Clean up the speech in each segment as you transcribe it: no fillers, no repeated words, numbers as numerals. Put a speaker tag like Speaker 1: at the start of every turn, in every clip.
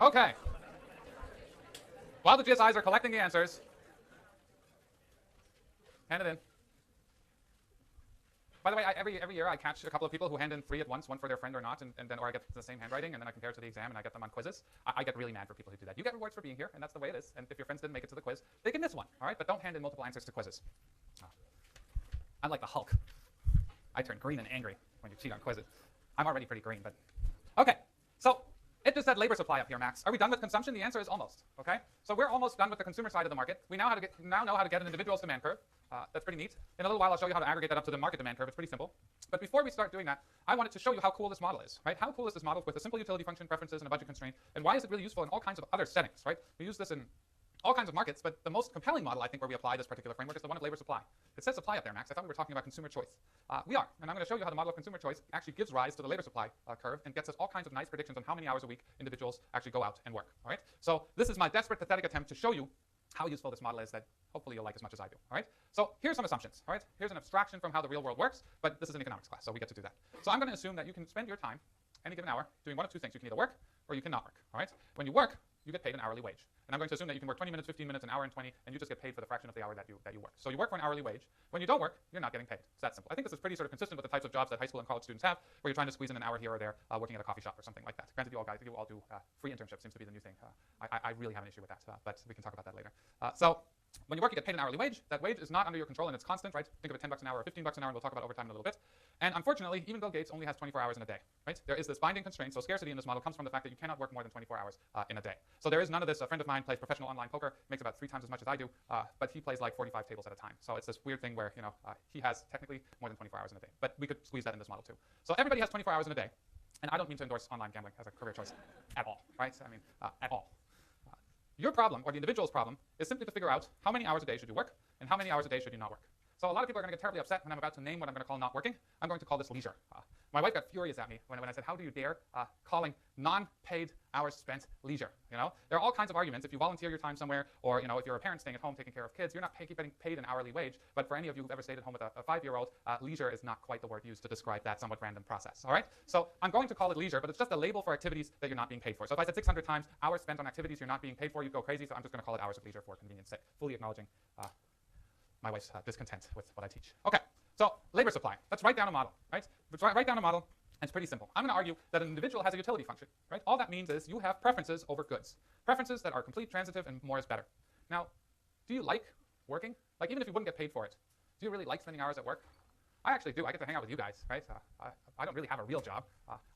Speaker 1: Okay. While the GSIs are collecting the answers, hand it in. By the way, every year I catch a couple of people who hand in 3 at once, one for their friend or not, and then or I get the same handwriting, and then I compare it to the exam, and I get them on quizzes. I get really mad for people who do that. You get rewards for being here, and that's the way it is. And if your friends didn't make it to the quiz, they can miss one, all right? But don't hand in multiple answers to quizzes. I'm like the Hulk. I turn green and angry when you cheat on quizzes. I'm already pretty green, but okay. So it just said labor supply up here, Max. Are we done with consumption? The answer is almost. Okay. So we're almost done with the consumer side of the market. We now know how to get an individual's demand curve. That's pretty neat. In a little while, I'll show you how to aggregate that up to the market demand curve. It's pretty simple. But before we start doing that, I wanted to show you how cool this model is, right? How cool is this model with a simple utility function, preferences, and a budget constraint? And why is it really useful in all kinds of other settings, right? We use this in all kinds of markets, but the most compelling model, I think, where we apply this particular framework is the one of labor supply. It says supply up there, Max. I thought we were talking about consumer choice. We are, and I'm going to show you how the model of consumer choice actually gives rise to the labor supply curve and gets us all kinds of nice predictions on how many hours a week individuals actually go out and work, all right? So this is my desperate, pathetic attempt to show you how useful this model is that hopefully you'll like as much as I do, all right? So here's some assumptions, all right? Here's an abstraction from how the real world works, but this is an economics class, so we get to do that. So I'm going to assume that you can spend your time, any given hour, doing one of two things. You can either work or you cannot work, all right? When you work, you get paid an hourly wage. And I'm going to assume that you can work 20 minutes, 15 minutes, an hour and 20, and you just get paid for the fraction of the hour that you work. So you work for an hourly wage. When you don't work, you're not getting paid. It's that simple. I think this is pretty sort of consistent with the types of jobs that high school and college students have, where you're trying to squeeze in an hour here or there working at a coffee shop or something like that. Granted, you all do free internships, seems to be the new thing. I really have an issue with that, but we can talk about that later. So when you work, you get paid an hourly wage. That wage is not under your control, and it's constant, right? Think of it 10 bucks an hour or 15 bucks an hour, and we'll talk about overtime in a little bit. And unfortunately, even Bill Gates only has 24 hours in a day, right? There is this binding constraint, so scarcity in this model comes from the fact that you cannot work more than 24 hours in a day. So there is none of this. A friend of mine plays professional online poker, makes about 3 times as much as I do, but he plays like 45 tables at a time. So it's this weird thing where, he has technically more than 24 hours in a day. But we could squeeze that in this model too. So everybody has 24 hours in a day. And I don't mean to endorse online gambling as a career choice at all, right? I mean, at all. Your problem, or the individual's problem, is simply to figure out how many hours a day should you work and how many hours a day should you not work. So a lot of people are going to get terribly upset when I'm about to name what I'm going to call not working. I'm going to call this leisure. My wife got furious at me when I said, how do you dare calling non-paid hours spent leisure? There are all kinds of arguments. If you volunteer your time somewhere, or if you're a parent staying at home taking care of kids, you're not getting paid an hourly wage. But for any of you who've ever stayed at home with a 5-year-old, leisure is not quite the word used to describe that somewhat random process. All right? So I'm going to call it leisure, but it's just a label for activities that you're not being paid for. So if I said 600 times hours spent on activities you're not being paid for, you'd go crazy. So I'm just going to call it hours of leisure for convenience sake, fully acknowledging my wife's discontent with what I teach. Okay, so labor supply. Let's write down a model, right? Let's write down a model, and it's pretty simple. I'm going to argue that an individual has a utility function, right? All that means is you have preferences over goods. Preferences that are complete, transitive, and more is better. Now, do you like working? Like, even if you wouldn't get paid for it, do you really like spending hours at work? I actually do. I get to hang out with you guys, right? I don't really have a real job.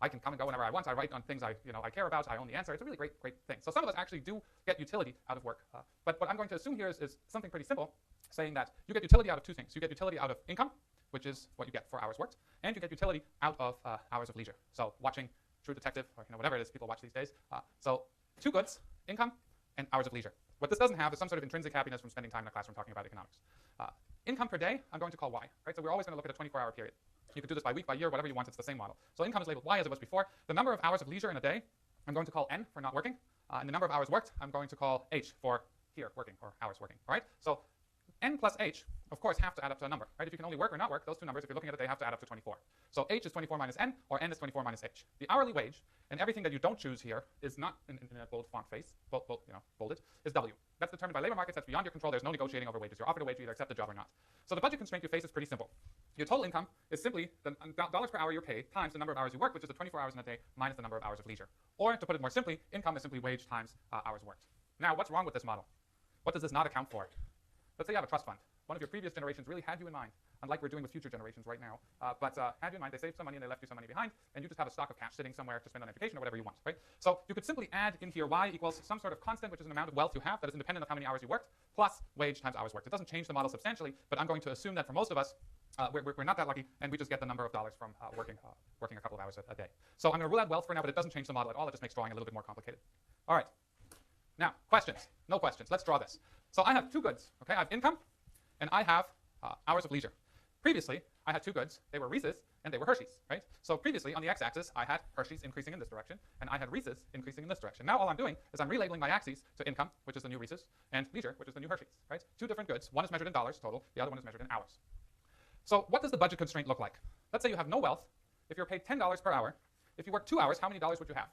Speaker 1: I can come and go whenever I want. I write on things I care about. I own the answer. It's a really great thing. So some of us actually do get utility out of work. But what I'm going to assume here is something pretty simple, saying that you get utility out of 2 things. You get utility out of income, which is what you get for hours worked, and you get utility out of hours of leisure. So watching True Detective, or whatever it is people watch these days. So 2 goods, income and hours of leisure. What this doesn't have is some sort of intrinsic happiness from spending time in a classroom talking about economics. Income per day, I'm going to call Y, right? So we're always going to look at a 24-hour period. You could do this by week, by year, whatever you want. It's the same model. So income is labeled Y as it was before. The number of hours of leisure in a day, I'm going to call N for not working. And the number of hours worked, I'm going to call H for here, working, or hours working, all right? So N plus H, of course, have to add up to a number, right? If you can only work or not work, those 2 numbers, if you're looking at it, they have to add up to 24. So H is 24 minus N, or N is 24 minus H. The hourly wage, and everything that you don't choose here is not in a bold font face, bolded, is W. That's determined by labor markets. That's beyond your control. There's no negotiating over wages. You're offered a wage, you either accept the job or not. So the budget constraint you face is pretty simple. Your total income is simply the dollars per hour you're paid times the number of hours you work, which is the 24 hours in a day minus the number of hours of leisure. Or to put it more simply, income is simply wage times hours worked. Now, what's wrong with this model? What does this not account for? Let's say you have a trust fund. One of your previous generations really had you in mind, unlike we're doing with future generations right now. But had you in mind, they saved some money and they left you some money behind, and you just have a stock of cash sitting somewhere to spend on education or whatever you want, right? So you could simply add in here Y equals some sort of constant, which is an amount of wealth you have that is independent of how many hours you worked, plus wage times hours worked. It doesn't change the model substantially, but I'm going to assume that for most of us, we're not that lucky, and we just get the number of dollars from working a couple of hours a day. So I'm going to rule out wealth for now, but it doesn't change the model at all. It just makes drawing a little bit more complicated. All right. Now, questions? No questions. Let's draw this. So I have 2 goods. Okay, I have income, and I have hours of leisure. Previously, I had 2 goods. They were Reese's and they were Hershey's, right? So previously, on the x-axis, I had Hershey's increasing in this direction, and I had Reese's increasing in this direction. Now all I'm doing is I'm relabeling my axes to income, which is the new Reese's, and leisure, which is the new Hershey's, right? 2 different goods. One is measured in dollars total. The other one is measured in hours. So what does the budget constraint look like? Let's say you have no wealth. If you're paid $10 per hour, if you work 2 hours, how many dollars would you have?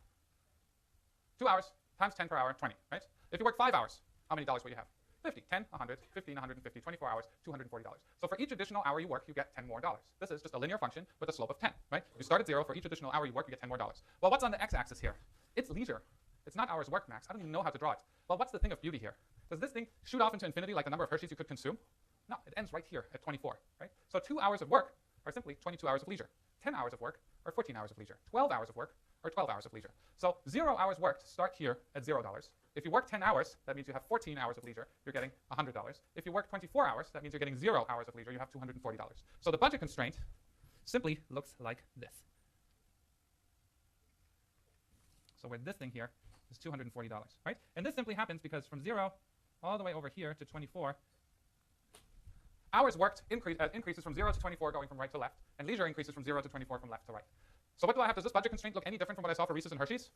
Speaker 1: 2 hours times 10 per hour, 20, right? If you work 5 hours, how many dollars will you have? 50, 10, 100, 15, 150, 24 hours, $240. So for each additional hour you work, you get $10 more. This is just a linear function with a slope of 10, right? You start at 0. For each additional hour you work, you get $10 more. Well, what's on the x-axis here? It's leisure. It's not hours worked, Max. I don't even know how to draw it. Well, what's the thing of beauty here? Does this thing shoot off into infinity like the number of Hershey's you could consume? No, it ends right here at 24, right? So 2 hours of work are simply 22 hours of leisure. 10 hours of work are 14 hours of leisure. 12 hours of work are 12 hours of leisure. So 0 hours worked start here at $0. If you work 10 hours, that means you have 14 hours of leisure. You're getting $100. If you work 24 hours, that means you're getting 0 hours of leisure. You have $240. So the budget constraint simply looks like this. So where this thing here is $240, right? And this simply happens because from 0 all the way over here to 24, hours worked increases from 0 to 24 going from right to left, and leisure increases from 0 to 24 from left to right. So what do I have? Does this budget constraint look any different from what I saw for Reese's and Hershey's?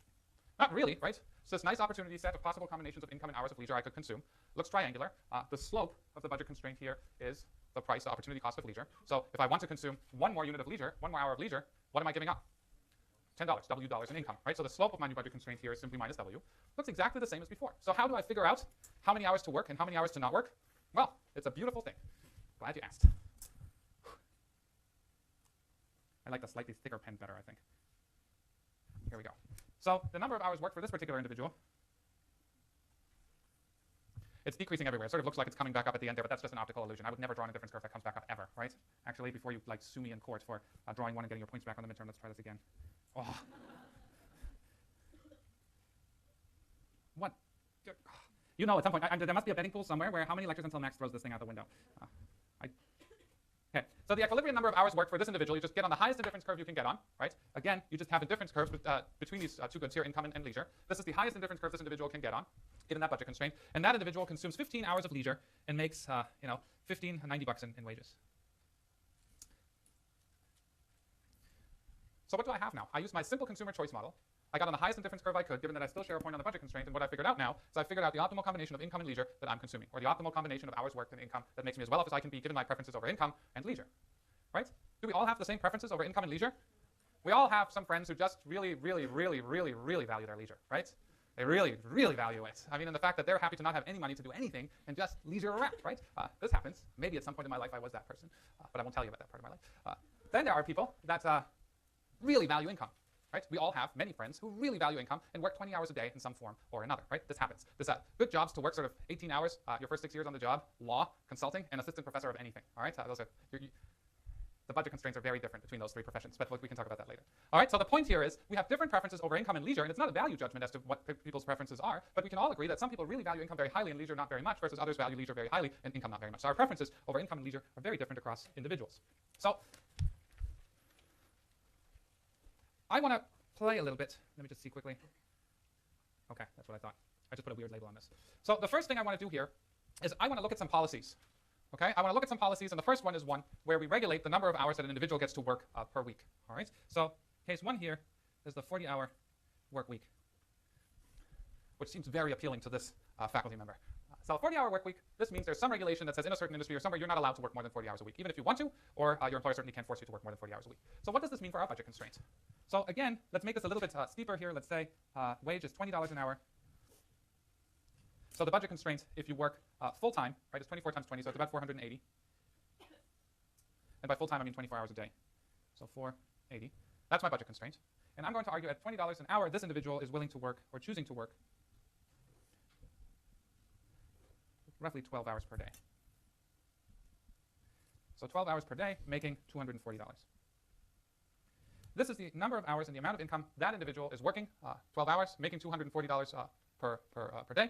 Speaker 1: Not really, right? So this nice opportunity set of possible combinations of income and hours of leisure I could consume looks triangular. The slope of the budget constraint here is the price, the opportunity cost of leisure. So if I want to consume 1 more unit of leisure, 1 more hour of leisure, what am I giving up? $10, W dollars in income, right? So the slope of my new budget constraint here is simply minus W. Looks exactly the same as before. So how do I figure out how many hours to work and how many hours to not work? Well, it's a beautiful thing. Glad you asked. I like the slightly thicker pen better, I think. Here we go. So the number of hours worked for this particular individual, it's decreasing everywhere. It sort of looks like it's coming back up at the end there, but that's just an optical illusion. I would never draw in a difference curve that comes back up ever, right? Actually, before you like sue me in court for drawing one and getting your points back on the midterm, let's try this again. Oh. What? You know, at some point, there must be a betting pool somewhere where how many lectures until Max throws this thing out the window? Okay, so the equilibrium number of hours worked for this individual, you just get on the highest indifference curve you can get on, right? Again, you just have indifference curves between these two goods here, income and leisure. This is the highest indifference curve this individual can get on, given that budget constraint. And that individual consumes 15 hours of leisure and makes, $90 in wages. So what do I have now? I use my simple consumer choice model. I got on the highest indifference curve I could, given that I still share a point on the budget constraint. And what I figured out now is I figured out the optimal combination of income and leisure that I'm consuming, or the optimal combination of hours worked and income that makes me as well off as I can be, given my preferences over income and leisure. Right? Do we all have the same preferences over income and leisure? We all have some friends who just really, really, really, really, really value their leisure, right? They really, really value it. I mean, and the fact that they're happy to not have any money to do anything and just leisure around, right? This happens. Maybe at some point in my life I was that person, but I won't tell you about that part of my life. Then there are people that really value income. Right? We all have many friends who really value income and work 20 hours a day in some form or another. Right? This happens. This good jobs to work sort of 18 hours your first 6 years on the job, law, consulting, and assistant professor of anything. All right? Those are the budget constraints are very different between those 3 professions, but we can talk about that later. All right? So the point here is we have different preferences over income and leisure, and it's not a value judgment as to what people's preferences are, but we can all agree that some people really value income very highly and leisure not very much, versus others value leisure very highly and income not very much. So our preferences over income and leisure are very different across individuals. So I want to play a little bit. Let me just see quickly. Okay, that's what I thought. I just put a weird label on this. So the first thing I want to do here is I want to look at some policies. Okay, I want to look at some policies, and the first one is one where we regulate the number of hours that an individual gets to work per week. All right. So case 1 here is the 40-hour work week, which seems very appealing to this faculty member. So 40-hour work week, this means there's some regulation that says in a certain industry or somewhere you're not allowed to work more than 40 hours a week, even if you want to, or your employer certainly can't force you to work more than 40 hours a week. So what does this mean for our budget constraint? So again, let's make this a little bit steeper here. Let's say wage is $20 an hour. So the budget constraint, if you work full-time, right, is 24 times 20, so it's about 480. And by full-time, I mean 24 hours a day. So 480. That's my budget constraint. And I'm going to argue at $20 an hour, this individual is willing to work, or choosing to work, roughly 12 hours per day. So 12 hours per day, making $240. This is the number of hours and the amount of income that individual is working, 12 hours, making $240 per day,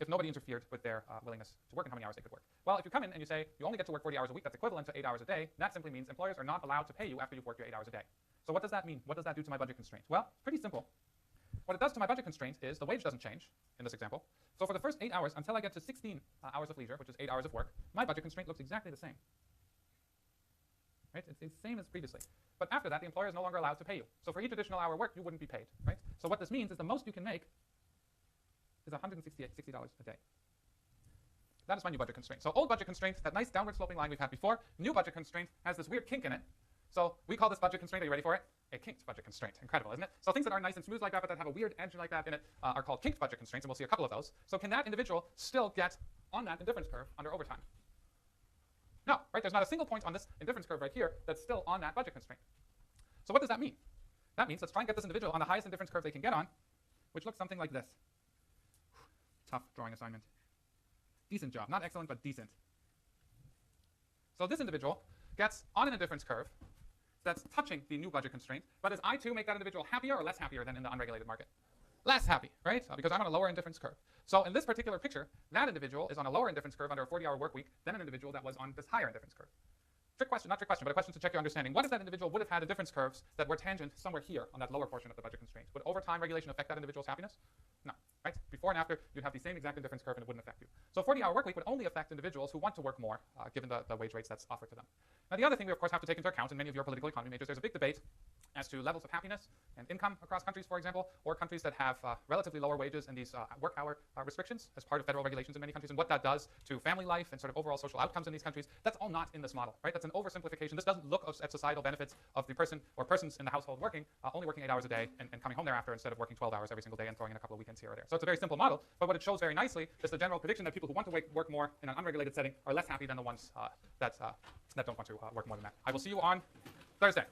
Speaker 1: if nobody interfered with their willingness to work and how many hours they could work. Well, if you come in and you say you only get to work 40 hours a week, that's equivalent to 8 hours a day, that simply means employers are not allowed to pay you after you've worked your 8 hours a day. So what does that mean? What does that do to my budget constraint? Well, it's pretty simple. What it does to my budget constraint is the wage doesn't change in this example. So for the first 8 hours, until I get to 16 hours of leisure, which is 8 hours of work, my budget constraint looks exactly the same. Right? It's the same as previously. But after that, the employer is no longer allowed to pay you. So for each additional hour worked, you wouldn't be paid. Right? So what this means is the most you can make is $160 a day. That is my new budget constraint. So old budget constraint, that nice downward sloping line we've had before. New budget constraint has this weird kink in it. So we call this budget constraint, are you ready for it? A kinked budget constraint. Incredible, isn't it? So things that are nice and smooth like that, but that have a weird edge like that in it, are called kinked budget constraints, and we'll see a couple of those. So can that individual still get on that indifference curve under overtime? No, right? There's not a single point on this indifference curve right here that's still on that budget constraint. So what does that mean? That means let's try and get this individual on the highest indifference curve they can get on, which looks something like this. Tough drawing assignment. Decent job. Not excellent, but decent. So this individual gets on an indifference curve that's touching the new budget constraint, but does I2 make that individual happier or less happier than in the unregulated market? Less happy, right? Because I'm on a lower indifference curve. So in this particular picture, that individual is on a lower indifference curve under a 40-hour work week than an individual that was on this higher indifference curve. Trick question, not trick question, but a question to check your understanding. What if that individual would have had indifference curves that were tangent somewhere here on that lower portion of the budget constraint? Would overtime regulation affect that individual's happiness? No, right? Before and after, you'd have the same exact indifference curve and it wouldn't affect you. So a 40-hour work week would only affect individuals who want to work more, given the wage rates that's offered to them. Now, the other thing we, of course, have to take into account in many of your political economy majors, there's a big debate as to levels of happiness and income across countries, for example, or countries that have relatively lower wages and these work hour restrictions as part of federal regulations in many countries, and what that does to family life and sort of overall social outcomes in these countries. That's all not in this model, right? That's an oversimplification. This doesn't look at societal benefits of the person or persons in the household working, only working 8 hours a day and coming home thereafter instead of working 12 hours every single day and throwing in a couple of weekends here or there. So it's a very simple model, but what it shows very nicely is the general prediction that people who want to work more in an unregulated setting are less happy than the ones that don't want to work more than that. I will see you on Thursday.